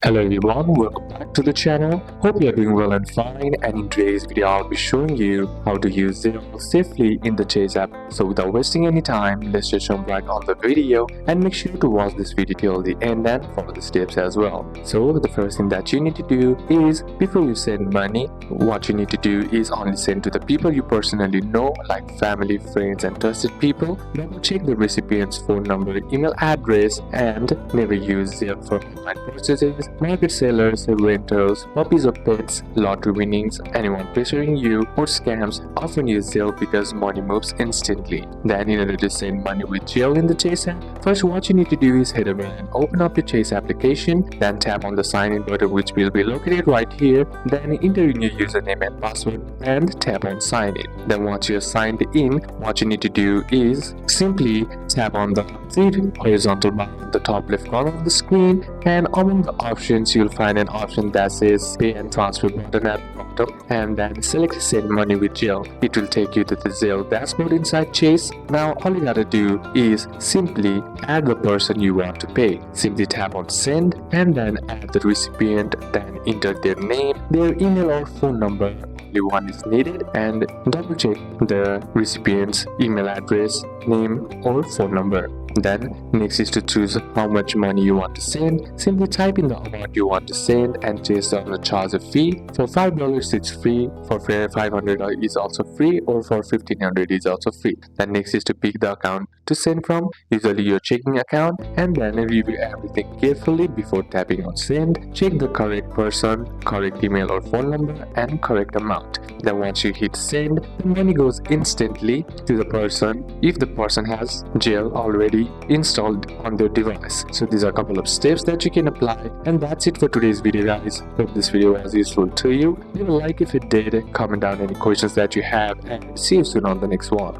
Hello everyone, welcome back to the channel. Hope you are doing well and fine, and in today's video I'll be showing you how to use Zelle safely in the Chase app. So without wasting any time, let's just jump right on the video and make sure to watch this video till the end and follow the steps as well. So the first thing that you need to do is, before you send money, what you need to do is only send to the people you personally know, like family, friends and trusted people. Double check the recipient's phone number, email address, and never use Zelle for online purchases, market sellers, rentals, puppies or pets, lottery winnings, anyone pressuring you, or scams. Often use Zelle because money moves instantly. Then in order to send money with Zelle in the Chase app, first what you need to do is head over and open up your Chase application, then tap on the sign in button which will be located right here, then enter in your username and password and tap on sign in. Then once you're signed in, what you need to do is simply tap on the three horizontal bar on the top left corner of the screen, and among the options you'll find an option that says pay and transfer button at the bottom, and then select send money with Zelle. It will take you to the Zelle dashboard inside Chase. Now all you gotta do is simply add the person you want to pay. Simply tap on send and then add the recipient, then enter their name, their email or phone number. Only one is needed, and double check the recipient's email address, name or phone number. Then next is to choose how much money you want to send. Simply type in the amount you want to send and Chase doesn't charge a fee. For $5 it's free, for $500 is also free, or for $1,500 is also free. Then next is to pick the account to send from, usually your checking account, and then review everything carefully before tapping on send. Check the correct person, correct email or phone number, and correct amount. Then once you hit send, the money goes instantly to the person if the person has Zelle already installed on their device. So these are a couple of steps that you can apply, and that's it for today's video guys. Hope this video was useful to you. Leave a like if it did, comment down any questions that you have, and see you soon on the next one.